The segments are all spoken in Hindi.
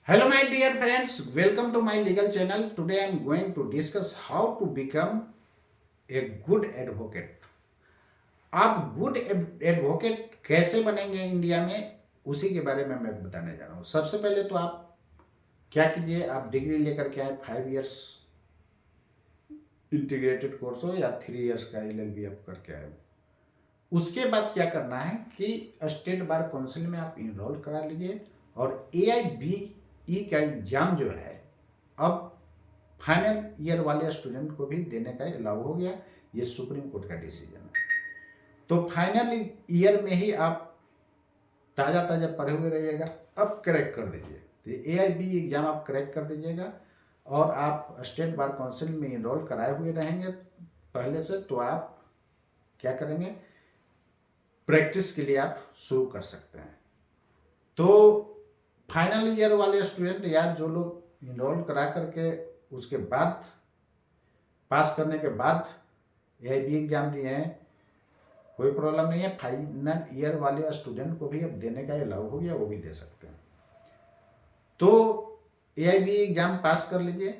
Hello, my dear friends. Welcome to my legal channel. Today I am going to discuss how to become a good advocate. आप गुड एडवोकेट कैसे बनेंगे इंडिया में, उसी के बारे में मैं बताने जा रहा हूँ। सबसे पहले तो आप क्या कीजिए, आप डिग्री लेकर के आए, 5 इयर्स इंटीग्रेटेड कोर्स हो या 3 इयर्स का LLB आप करके आए हो। उसके बाद क्या करना है कि स्टेट बार काउंसिल में आप इनरोल करा लीजिए और AIBE का एग्जाम जो है अब फाइनल ईयर वाले स्टूडेंट को भी देने का अलाउ हो गया। ये सुप्रीम कोर्ट का डिसीजन है। तो फाइनल ईयर में ही आप ताज़ा ताज़ा पढ़े हुए रहिएगा, अब क्रैक कर दीजिए। तो AIBE एग्ज़ाम आप क्रैक कर दीजिएगा और आप स्टेट बार काउंसिल में इनरोल कराए हुए रहेंगे पहले से। तो आप क्या करेंगे, प्रैक्टिस के लिए आप शुरू कर सकते हैं। तो फाइनल ईयर वाले स्टूडेंट या जो लोग इनरोल करा करके उसके बाद पास करने के बाद AIBE एग्ज़ाम दिए हैं, कोई प्रॉब्लम नहीं है। फाइनल ईयर वाले स्टूडेंट को भी अब देने का अलाउ हो गया, वो भी दे सकते हैं। तो AIBE एग्ज़ाम पास कर लीजिए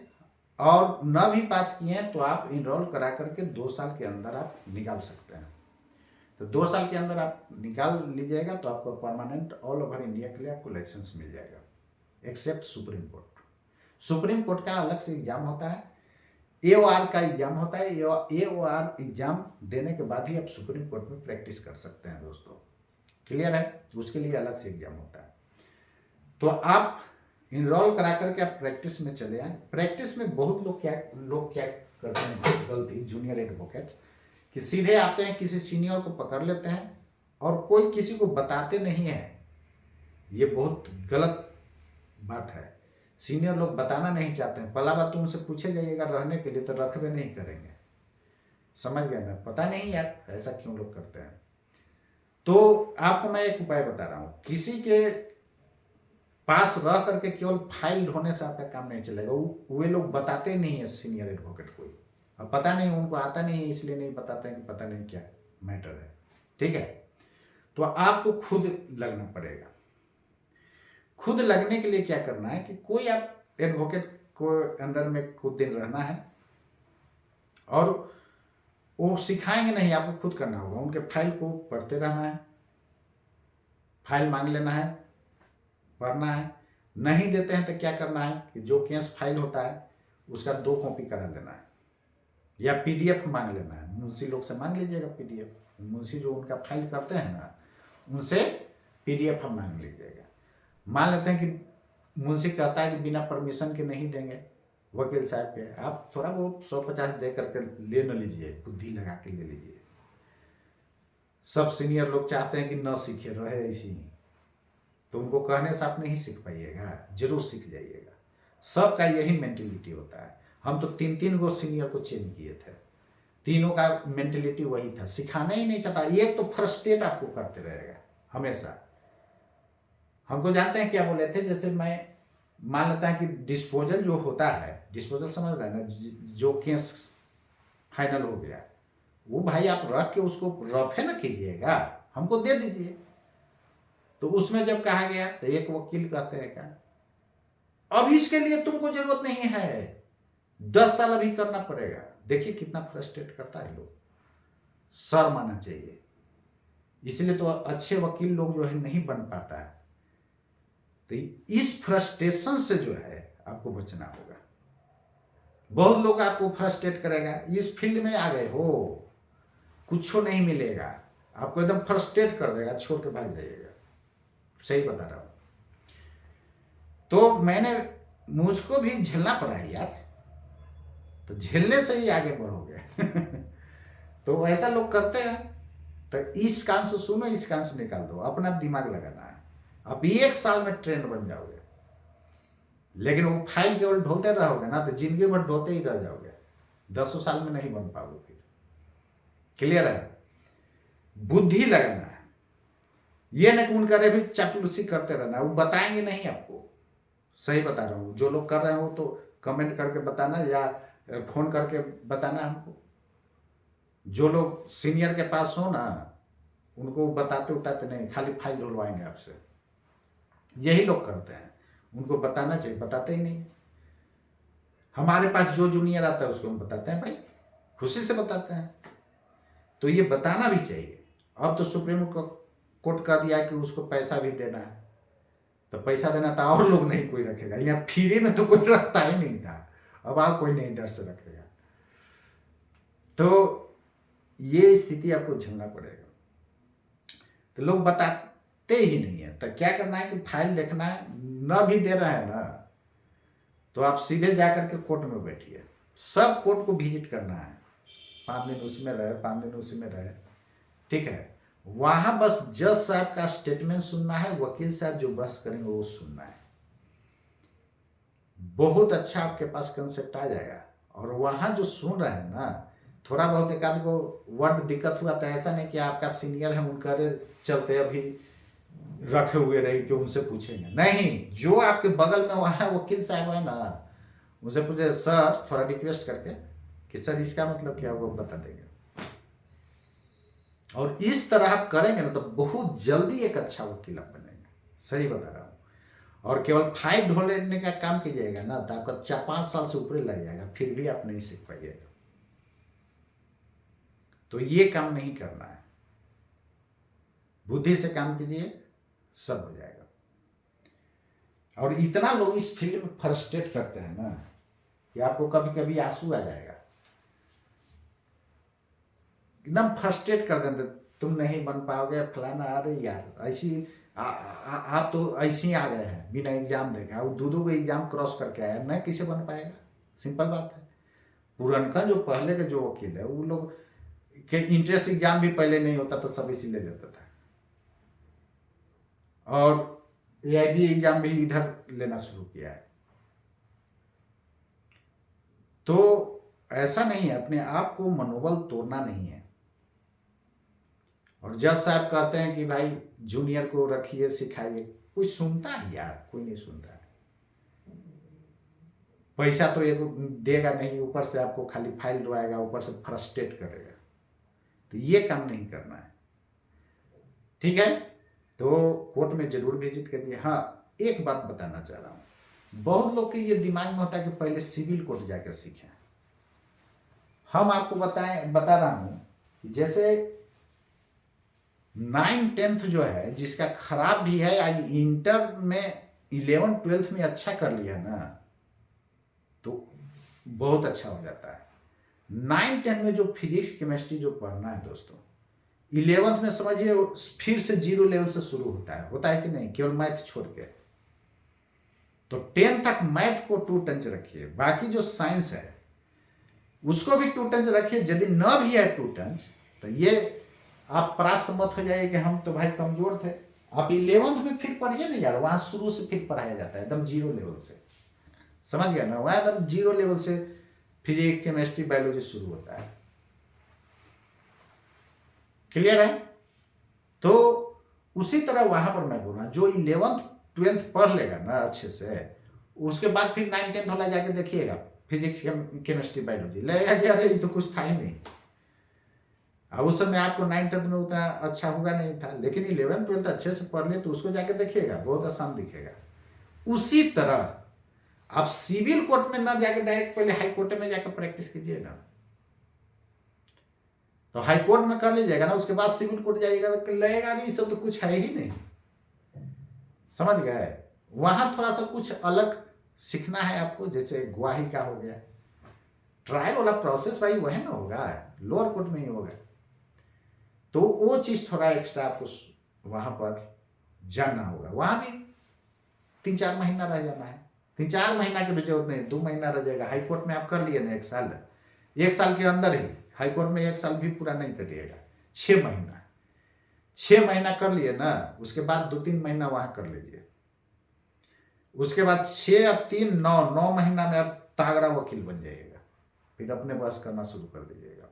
और न भी पास किए हैं तो आप इनरोल करा करके 2 साल के अंदर आप निकाल सकते हैं। तो 2 साल के अंदर आप निकाल लीजिएगा तो आपको परमानेंट ऑल ओवर इंडिया के लिए आपको लाइसेंस मिल जाएगा, except Supreme Court. Supreme Court का अलग से एग्जाम होता है, AOR का एग्जाम होता है। AOR एग्जाम देने के बाद ही आप सुप्रीम कोर्ट में प्रैक्टिस कर सकते हैं दोस्तों। क्लियर है? उसके लिए अलग से एग्जाम होता है। तो आप इनरोल करा करके आप प्रैक्टिस में चले आए। प्रैक्टिस में बहुत लोग क्या करते हैं गलती, जूनियर एडवोकेट, कि सीधे आते हैं, किसी सीनियर को पकड़ लेते हैं और कोई किसी को बताते नहीं है। ये बहुत गलत बात है। सीनियर लोग बताना नहीं चाहते हैं। पहला बात तो उनसे पूछे जाइएगा रहने के लिए तो रखबे नहीं करेंगे। समझ गए ना? पता नहीं यार ऐसा क्यों लोग करते हैं। तो आपको मैं एक उपाय बता रहा हूं, किसी के पास रह करके केवल फाइल ढोने से आपका काम नहीं चलेगा। वे लोग बताते नहीं है सीनियर एडवोकेट को। अब पता नहीं, उनको आता नहीं है इसलिए नहीं बताते हैं कि पता नहीं क्या मैटर है। ठीक है? तो आपको खुद लगना पड़ेगा। खुद लगने के लिए क्या करना है कि कोई आप एडवोकेट को अंडर में कुछ दिन रहना है और वो सिखाएंगे नहीं, आपको खुद करना होगा। उनके फाइल को पढ़ते रहना है, फाइल मांग लेना है, पढ़ना है। नहीं देते हैं तो क्या करना है कि जो केस फाइल होता है उसका 2 कॉपी करा लेना है या PDF मांग लेना है। मुंशी लोग से मांग लीजिएगा PDF, मुंशी जो उनका फाइल करते हैं ना, उनसे PDF हम मांग लीजिएगा। मान लेते हैं कि मुंशी कहता है कि बिना परमिशन के नहीं देंगे वकील साहब के, आप थोड़ा बहुत 150 दे करके ले न लीजिए, बुद्धि लगा के ले लीजिए। सब सीनियर लोग चाहते हैं कि न सीखे, रहे इसी में, तो उनको कहने से आप नहीं सीख पाइएगा, जरूर सीख जाइएगा। सबका यही मेंटेलिटी होता है। हम तो 3 गो सीनियर को चेंज किए थे, तीनों का मेंटेलिटी वही था, सिखाना ही नहीं चाहता। एक तो फ्रस्ट्रेट आपको करते रहेगा हमेशा। हमको जानते हैं क्या बोले थे, जैसे मैं मान लेता है कि डिस्पोजल जो होता है, डिस्पोजल समझ रहे हैं ना, जो केस फाइनल हो गया, वो भाई आप रख के उसको रफे न कीजिएगा, हमको दे दीजिए। तो उसमें जब कहा गया तो एक वकील कहते हैं क्या, अभी इसके लिए तुमको जरूरत नहीं है, 10 साल अभी करना पड़ेगा। देखिए कितना फ्रस्ट्रेट करता है लोग। शर्म आना चाहिए। इसलिए तो अच्छे वकील लोग जो है नहीं बन पाता है। तो इस फ्रस्ट्रेशन से जो है आपको बचना होगा। बहुत लोग आपको फ्रस्ट्रेट करेगा, इस फील्ड में आ गए हो कुछ नहीं मिलेगा, आपको एकदम फ्रस्ट्रेट कर देगा, छोड़ के भाग जाइएगा। सही बता रहा हूं। तो मैंने मुझको भी झेलना पड़ा है यार, तो झेलने से ही आगे बढ़ोगे। तो ऐसा लोग करते हैं। तो इस कान से सुनो, इस कान से निकाल दो, अपना दिमाग लगाना है। आप 1 साल में ट्रेंड बन जाओगे। लेकिन वो फाइल केवल ढोते रहोगे ना तो जिंदगी भर ढोते ही रह जाओगे, 10 साल में नहीं बन पाओगे फिर। क्लियर है? बुद्धि लगाना है। ये न कि उनका भी चापलूसी करते रहना, वो बताएंगे नहीं आपको। सही बता रहा हूँ। जो लोग कर रहे हैं वो तो कमेंट करके बताना या फोन करके बताना हमको। जो लोग सीनियर के पास हो ना, उनको बताते उताते नहीं, खाली फाइल ढुलवाएंगे आपसे। यही लोग करते हैं। उनको बताना चाहिए, बताते ही नहीं। हमारे पास जो जूनियर आता है उसको हम बताते हैं भाई, खुशी से बताते हैं। तो ये बताना भी चाहिए। अब तो सुप्रीम कोर्ट कर दिया कि उसको पैसा भी देना है, तो पैसा देना था और लोग नहीं कोई रखेगा। यहाँ फ्री में तो कोई रखता ही नहीं था, अब आप कोई नहीं डर से रखेगा। तो ये स्थिति आपको झेलना पड़ेगा। तो लोग बताते ही नहीं है, तो क्या करना है कि फाइल देखना है, न भी दे रहा है ना तो आप सीधे जाकर के कोर्ट में बैठिए। सब कोर्ट को विजिट करना है, 5 दिन उसमें रहे, 5 दिन उसमें रहे, ठीक है। वहां बस जज साहब का स्टेटमेंट सुनना है, वकील साहब जो बहस करेंगे वो सुनना है। बहुत अच्छा आपके पास कंसेप्ट आ जाएगा। और वहां जो सुन रहे हैं ना, थोड़ा बहुत एक आध को वर्ड दिक्कत हुआ तो ऐसा नहीं कि आपका सीनियर है उनका चलते अभी रखे हुए रहे कि उनसे पूछेंगे, नहीं। जो आपके बगल में वहां वकील साहब है ना, उनसे पूछे सर थोड़ा रिक्वेस्ट करके कि सर इसका मतलब क्या, वो बता देंगे। और इस तरह आप करेंगे ना तो बहुत जल्दी एक अच्छा वकील आप बनेंगे, सही बता रहा हूं। और केवल फाइल ढोलने का काम कीजिएगा ना तो आपका 4-5 साल से ऊपर लग जाएगा, फिर भी आप नहीं सीख पाइएगा। तो ये काम नहीं करना है, बुद्धि से काम कीजिए, सब हो जाएगा। और इतना लोग इस फील्ड में फ्रस्ट्रेट करते हैं ना कि आपको कभी कभी आंसू आ जाएगा, एकदम फ्रस्ट्रेट कर देते, तुम नहीं बन पाओगे फलाना। अरे यार ऐसी आप तो ऐसे ही आ गए हैं बिना एग्जाम देखे, वो दो एग्जाम क्रॉस करके आया, नहीं किसे बन पाएगा, सिंपल बात है। पुरनका जो पहले के जो वकील है वो लोग के इंट्रेंस एग्जाम भी पहले नहीं होता तो सब इसी ले लेता था, और एआईबी एग्जाम भी इधर लेना शुरू किया है। तो ऐसा नहीं है, अपने आप को मनोबल तोड़ना नहीं है। और जज साहब कहते हैं कि भाई जूनियर को रखिए, सिखाइए, कोई सुनता है यार, कोई नहीं सुनता है। पैसा तो एक देगा नहीं, ऊपर से आपको खाली फाइल ढोएगा, ऊपर से फ्रस्ट्रेट करेगा। तो ये काम नहीं करना है, ठीक है। तो कोर्ट में जरूर विजिट करिए। हाँ, एक बात बताना चाह रहा हूं, बहुत लोग के ये दिमाग में होता है कि पहले सिविल कोर्ट जाकर सीखें। हम आपको बता रहा हूं कि जैसे 9-10 जो है जिसका खराब भी है, आज इंटर में 11-12 में अच्छा कर लिया ना तो बहुत अच्छा हो जाता है। 9-10 में जो फिजिक्स केमिस्ट्री जो पढ़ना है दोस्तों, 11th में समझिए फिर से 0 लेवल से शुरू होता है कि नहीं, केवल मैथ छोड़ के। तो 10 तक मैथ को 2 टंच रखिए, बाकी जो साइंस है उसको भी 2 टंच रखिए। यदि न भी है 2 टंच तो ये आप परास्त मत हो जाइए कि हम तो भाई कमजोर थे। आप 11th में फिर पढ़िए ना यार, वहां शुरू से फिर पढ़ाया जाता है एकदम 0 लेवल से, समझ गया ना, वहां एकदम 0 लेवल से फिजिक्स केमिस्ट्री बायोलॉजी शुरू होता है। क्लियर है। तो उसी तरह वहां पर मैं बोल रहा हूं, जो 11th 12th पढ़ लेगा ना अच्छे से, उसके बाद फिर 9-10 वाला जाके देखिएगा फिजिक्स केमिस्ट्री बायोलॉजी, लगेगा कि अरे ये तो कुछ था ही नहीं। अब उस समय आपको 9-10 में उतना अच्छा हुआ नहीं था, लेकिन 11-12 अच्छे से पढ़ ले तो उसको जाके देखिएगा, बहुत आसान दिखेगा। उसी तरह आप सिविल कोर्ट में ना जाके डायरेक्ट पहले हाई कोर्ट में जाकर प्रैक्टिस कीजिए ना, तो हाई कोर्ट में कर लीजिएगा ना, उसके बाद सिविल कोर्ट जाइएगा तो लगेगा नहीं सब तो कुछ है ही नहीं, समझ गए। वहां थोड़ा सा कुछ अलग सीखना है आपको, जैसे गवाही का हो गया, ट्रायल वाला प्रोसेस भाई वही ना होगा, लोअर कोर्ट में ही होगा। तो वो चीज थोड़ा एक्स्ट्रा आपको वहां पर जानना होगा। वहां भी 3-4 महीना रह जाना है, 3-4 महीना के भी जरूरत नहीं, 2 महीना रह जाएगा। हाईकोर्ट में आप कर लिए ना 1 साल, 1 साल के अंदर ही, हाईकोर्ट में 1 साल भी पूरा नहीं करिएगा, 6 महीना, 6 महीना कर लिए ना, उसके बाद 2-3 महीना वहां कर लीजिए। उसके बाद 6 और 3 9 महीना में आप तागड़ा वकील बन जाइएगा, फिर अपने बस करना शुरू कर दीजिएगा।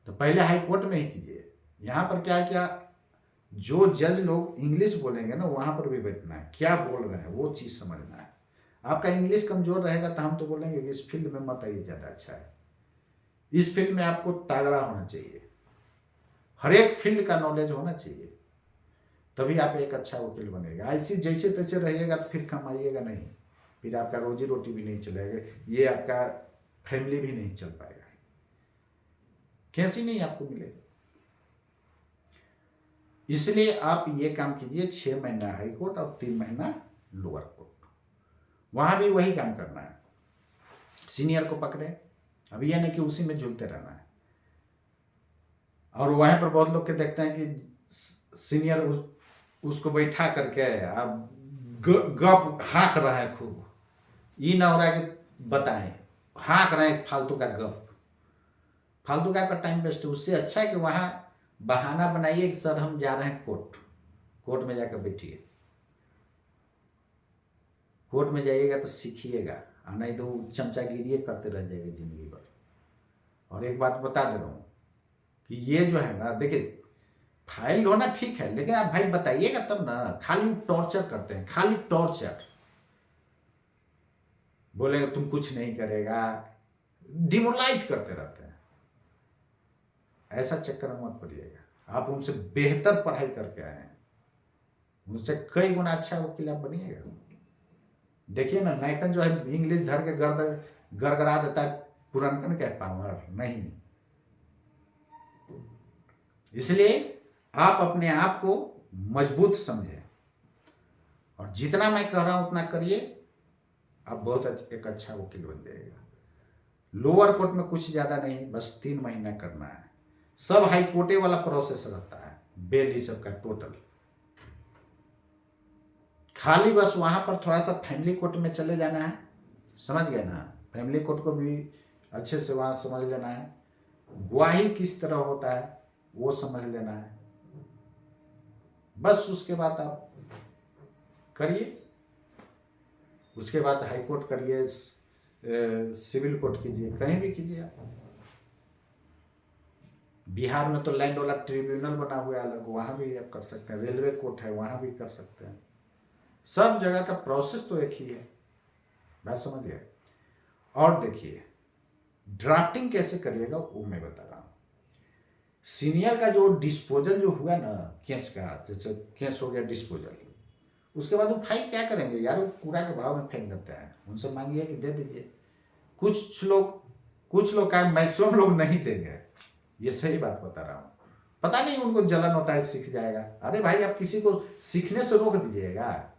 तो पहले हाई कोर्ट में ही कीजिए। यहां पर क्या जो जज लोग इंग्लिश बोलेंगे ना वहां पर भी बैठना है, क्या बोल रहे हैं वो चीज समझना है। आपका इंग्लिश कमजोर रहेगा तो हम तो बोलेंगे कि इस फील्ड में मत आइए, ज्यादा अच्छा है। इस फील्ड में आपको तागड़ा होना चाहिए, हर एक फील्ड का नॉलेज होना चाहिए। तभी आप एक अच्छा वकील बनेगा। ऐसे जैसे तैसे रहिएगा तो फिर कमाइएगा नहीं, फिर आपका रोजी रोटी भी नहीं चलेगा, ये आपका फैमिली भी नहीं चल पाएगा, कैसी नहीं आपको मिलेगा। इसलिए आप ये काम कीजिए, 6 महीना हाई कोर्ट और 3 महीना लोअर कोर्ट, वहां भी वही काम करना है, सीनियर को पकड़े। अब यह नहीं कि उसी में झूलते रहना है। और वहां पर बहुत लोग के देखते हैं कि सीनियर उसको बैठा करके अब गप हाँक रहा है खूब, ये ना हो रहा है कि बताएं, हाँक रहे हैं फालतू का गप, फालतू का आपका टाइम वेस्ट है। उससे अच्छा है कि वहां बहाना बनाइए कि सर हम जा रहे हैं कोर्ट, कोर्ट में जाकर बैठिए, कोर्ट में जाइएगा तो सीखिएगा, नहीं तो चमचागिरी करते रह जाएगा जिंदगी भर। और एक बात बता दे रहा हूं कि ये जो है ना, देखिए फाइल होना ठीक है, लेकिन आप भाई बताइएगा तब ना, खाली टॉर्चर करते हैं, खाली टॉर्चर, बोलेगा तुम कुछ नहीं करेगा, डिमोरलाइज करते रहते हैं। ऐसा चक्कर में मत पड़िएगा, आप उनसे बेहतर पढ़ाई करके आए हैं, उनसे कई गुना अच्छा वकील आप बनिएगा। देखिए ना, नाइटन जो है इंग्लिश धर के गड़गड़ा देता है, पुरनकन कह पावर नहीं। इसलिए आप अपने आप को मजबूत समझें, और जितना मैं कह रहा हूं उतना करिए, आप बहुत एक अच्छा वकील बन जाएगा। लोअर कोर्ट में कुछ ज्यादा नहीं, बस 3 महीना करना है, सब हाई कोर्टे वाला प्रोसेस रहता है, बेल ये सब का टोटल, खाली बस वहां पर थोड़ा सा फैमिली कोर्ट में चले जाना है, समझ गए ना, फैमिली कोर्ट को भी अच्छे से वहां समझ लेना है, गवाही किस तरह होता है वो समझ लेना है, बस उसके बाद आप करिए। उसके बाद हाई कोर्ट करिए, सिविल कोर्ट कीजिए, कहीं भी कीजिए आप। बिहार में तो लैंड वाला ट्रिब्यूनल बना हुआ है अलग, वहां भी आप कर सकते हैं, रेलवे कोर्ट है वहां भी कर सकते हैं, सब जगह का प्रोसेस तो एक ही है, बात समझ गए। और देखिए ड्राफ्टिंग कैसे करिएगा वो मैं बता रहा हूं। सीनियर का जो डिस्पोजल जो हुआ ना केस का, जैसे केस हो गया डिस्पोजल, उसके बाद वो फाइल क्या करेंगे यार, वो कूड़ा के भाव में फेंक देते हैं, उनसे मांगिए कि दे दीजिए। कुछ लोग का, मैक्सिमम लोग नहीं देंगे, ये सही बात बता रहा हूं। पता नहीं उनको जलन होता है सीख जाएगा, अरे भाई आप किसी को सीखने से रोक दीजिएगा,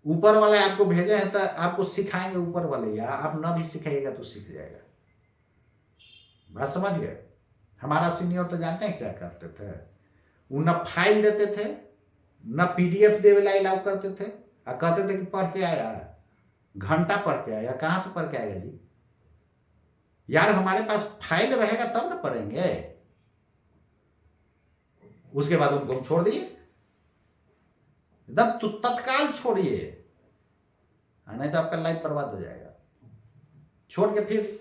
ऊपर वाले आपको भेजे हैं तो आपको सिखाएंगे ऊपर वाले, या आप ना भी सिखाइएगा तो सीख जाएगा, बात समझ गए। हमारा सीनियर तो जानते हैं क्या करते थे, वो न फाइल देते थे न पीडीएफ देवे ला अलाउ करते थे, और कहते थे कि पढ़ के आया, घंटा पढ़ के आया, कहां से पढ़ के आएगा जी, यार हमारे पास फाइल रहेगा तब ना पढ़ेंगे। उसके बाद उनको हम छोड़ दिए, एकदम तो तत्काल छोड़िए, नहीं तो आपका लाइफ बर्बाद हो जाएगा। छोड़ के फिर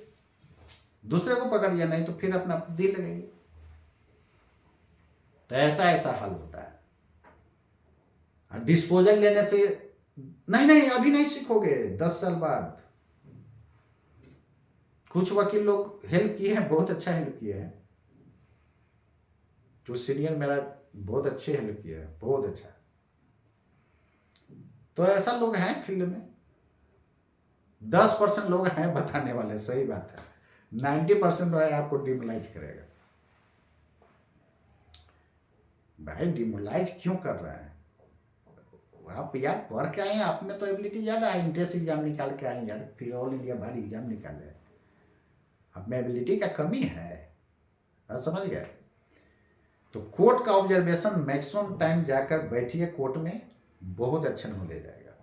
दूसरे को पकड़िए, नहीं तो फिर अपना दिल लगेगी। तो ऐसा हाल होता है। डिस्पोजल लेने से नहीं अभी नहीं सीखोगे, 10 साल बाद। कुछ वकील लोग हेल्प किए हैं, बहुत अच्छा हेल्प किए हैं, तो सीनियर मेरा बहुत अच्छे हेल्प किया है, बहुत अच्छा। तो ऐसा लोग हैं फील्ड में, 10% लोग हैं बताने वाले, सही बात है, 90% है आपको डिमोलाइज करेगा। भाई डिमोलाइज क्यों कर रहे हैं आप यार, पढ़ के आए हैं, आप में तो एबिलिटी ज्यादा है, इंट्रेंस एग्जाम निकाल के आए यार, फिर ऑल इंडिया बाहर एग्जाम निकाले, आप में एबिलिटी का कमी है, समझ गए। तो कोर्ट का ऑब्जर्वेशन मैक्सिमम टाइम जाकर बैठिए कोर्ट में, बहुत अच्छा नॉलेज आएगा।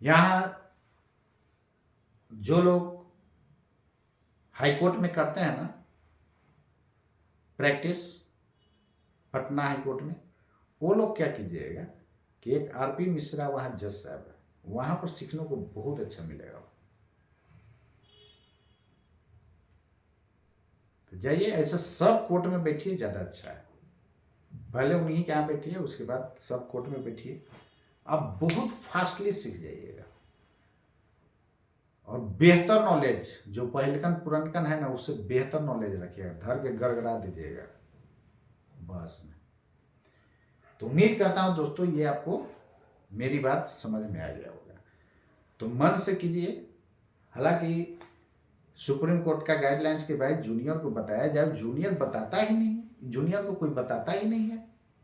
यहां जो लोग हाई कोर्ट में करते हैं ना प्रैक्टिस, पटना हाई कोर्ट में, वो लोग क्या कीजिएगा कि एक आरपी मिश्रा वहां जज साहब है, वहां पर सीखने को बहुत अच्छा मिलेगा। तो जाइए, ऐसे सब कोर्ट में बैठिए, ज्यादा अच्छा है। पहले उन्हीं के यहाँ बैठिए, उसके बाद सब कोर्ट में बैठिए, आप बहुत फास्टली सीख जाइएगा। और बेहतर नॉलेज, जो पहलकन पुरनकन है ना, उससे बेहतर नॉलेज रखिएगा, धर के गड़गड़ा दीजिएगा बस में। तो उम्मीद करता हूं दोस्तों ये आपको मेरी बात समझ में आ गया होगा। तो मन से कीजिए। हालांकि सुप्रीम कोर्ट का गाइडलाइंस के भाई जूनियर को बताया जाए, जूनियर बताता ही नहीं, जूनियर को कोई बताता ही नहीं है,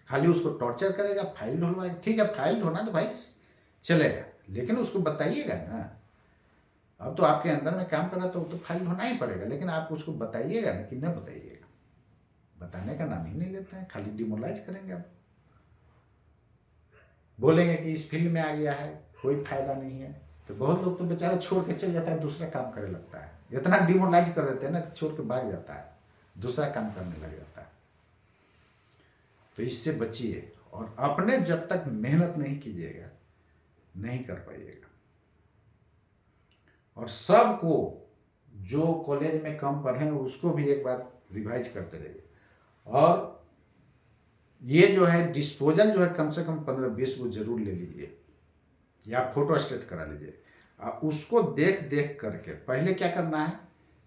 खाली उसको टॉर्चर करेगा, फाइल ढूंढवाएगा। ठीक है, फाइल ढूंढना तो भाई चलेगा, लेकिन उसको बताइएगा ना। अब तो आपके अंदर में काम कर रहा तो फाइल ढूंढना ही पड़ेगा, लेकिन आप उसको बताइएगा ना कि न बताइएगा। बताने का नाम ही नहीं लेते हैं, खाली डिमोलाइज करेंगे। आप बोलेंगे कि इस फील्ड में आ गया है, कोई फायदा नहीं है, तो बहुत लोग तो बेचारा छोड़ के चल जाता है, दूसरा काम करने लगता है। इतना डिमोलाइज कर देते हैं ना, छोड़ के भाग जाता है, दूसरा काम करने लग जाता है। तो इससे बचिए, और अपने जब तक मेहनत नहीं कीजिएगा नहीं कर पाइएगा। और सबको जो कॉलेज में कम पढ़े उसको भी एक बार रिवाइज करते रहिए। और ये जो है डिस्पोजल जो है कम से कम 15-20 को जरूर ले लीजिए, या फोटो स्टेट करा लीजिए। उसको देख देख करके पहले क्या करना है,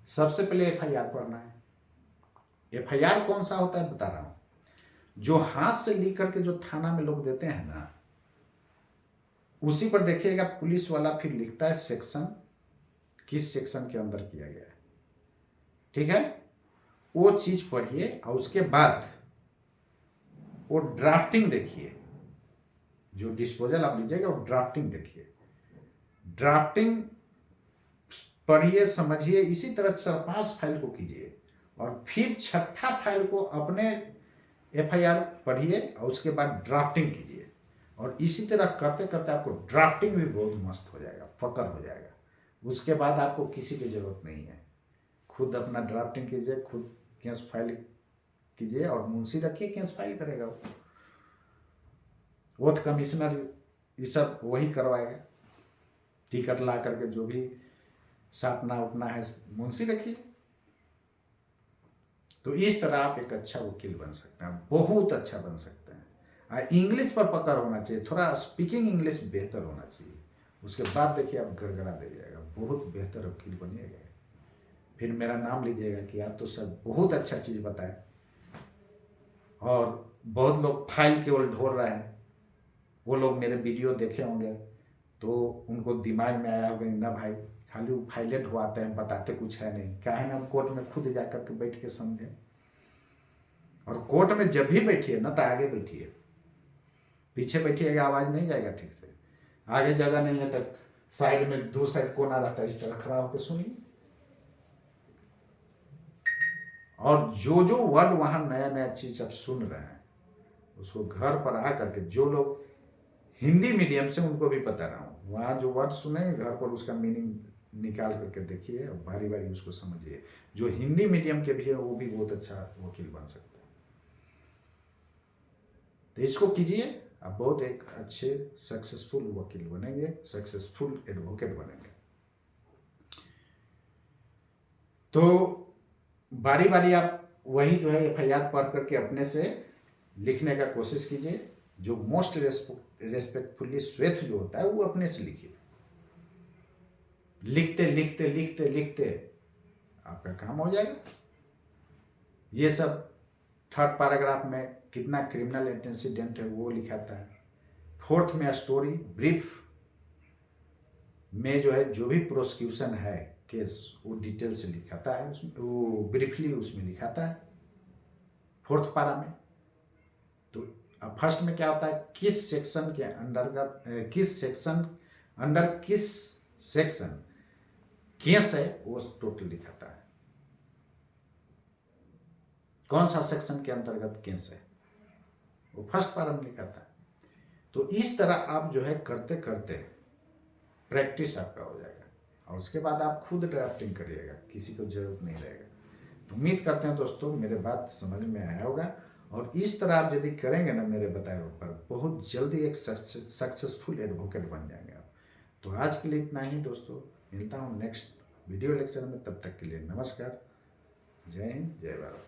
सबसे पहले एफआईआर पढ़ना है। एफआईआर कौन सा होता है बता रहा हूं, जो हाथ से लिख करके जो थाना में लोग देते हैं ना, उसी पर देखिएगा पुलिस वाला फिर लिखता है सेक्शन, किस सेक्शन के अंदर किया गया है। ठीक है, वो चीज पढ़िए, और उसके बाद वो ड्राफ्टिंग देखिए। जो डिस्पोजल आप लीजिएगा वो ड्राफ्टिंग देखिए, ड्राफ्टिंग पढ़िए, समझिए। इसी तरह 4-5 फाइल को कीजिए, और फिर 6ठा फाइल को अपने एफआईआर पढ़िए, और उसके बाद ड्राफ्टिंग कीजिए। और इसी तरह करते करते आपको ड्राफ्टिंग भी बहुत मस्त हो जाएगा, पकड़ हो जाएगा। उसके बाद आपको किसी की जरूरत नहीं है, खुद अपना ड्राफ्टिंग कीजिए, खुद केस फाइल कीजिए, और मुंशी रखिए, केस फाइल करेगा वो। ओथ कमिश्नर ये सब वही करवाएगा, टिकट ला करके जो भी सापना उठना है मुंशी रखिए। तो इस तरह आप एक अच्छा वकील बन सकते हैं, बहुत अच्छा बन सकते हैं। इंग्लिश पर पकड़ होना चाहिए, थोड़ा स्पीकिंग इंग्लिश बेहतर होना चाहिए। उसके बाद देखिए आप गड़गड़ा दे जाएगा, बहुत बेहतर वकील बनिएगा। फिर मेरा नाम लीजिएगा कि आप तो सर बहुत अच्छा चीज़ बताए। और बहुत लोग फाइल केवल ढोल रहे हैं, वो लोग मेरे वीडियो देखे होंगे तो उनको दिमाग में आया होगा ना भाई खाली वो फाइलें ढुआते हैं, बताते कुछ है नहीं। क्या है ना, हम कोर्ट में खुद जा करके बैठ के समझे। और कोर्ट में जब भी बैठिए ना तो आगे बैठिए, पीछे बैठिएगा आवाज नहीं जाएगा ठीक से। आगे जगह नहीं है तो साइड में 2 साइड कोना रहता है, इस तरह खड़ा होकर सुनिए। और जो जो वर्ड वहां नया नया चीज आप सुन रहे हैं उसको घर पर आ करके, जो लोग हिंदी मीडियम से उनको भी बता रहा हूँ, वहाँ जो वर्ड सुने घर पर उसका मीनिंग निकाल करके देखिए, और बारी बारी उसको समझिए। जो हिंदी मीडियम के भी है वो भी बहुत अच्छा वकील बन सकते हैं। तो इसको कीजिए, आप बहुत एक अच्छे सक्सेसफुल वकील बनेंगे, सक्सेसफुल एडवोकेट बनेंगे। तो बारी बारी आप वही जो है एफआईआर पढ़ करके अपने से लिखने का कोशिश कीजिए। जो मोस्ट रेस्पेक्टफुली श्वेत जो होता है वो अपने से लिखिए। लिखते लिखते लिखते लिखते आपका काम हो जाएगा। ये सब 3rd पैराग्राफ में कितना क्रिमिनल इंसिडेंट है वो लिखाता है। 4th में स्टोरी ब्रीफ में जो है जो भी प्रोसिक्यूशन है केस वो डिटेल से लिखाता है, उसमें वो ब्रीफली उसमें लिखाता है 4th पैरा में। तो अब फर्स्ट में क्या होता है, किस सेक्शन के अंतर्गत किस सेक्शन अंडर किस सेक्शन केस है वो टोटल लिखाता है, कौन सा सेक्शन के अंतर्गत केस है वो फर्स्ट पैरा में लिखाता है। तो इस तरह आप जो है करते करते प्रैक्टिस आपका हो जाएगा, और उसके बाद आप खुद ड्राफ्टिंग करिएगा, किसी को जरूरत नहीं रहेगा। तो उम्मीद करते हैं दोस्तों मेरे बात समझ में आया होगा, और इस तरह आप यदि करेंगे ना मेरे बताए पर, बहुत जल्दी एक सक्सेसफुल एडवोकेट बन जाएंगे आप। तो आज के लिए इतना ही दोस्तों, मिलता हूँ नेक्स्ट वीडियो लेक्चर में, तब तक के लिए नमस्कार, जय हिंद, जय भारत।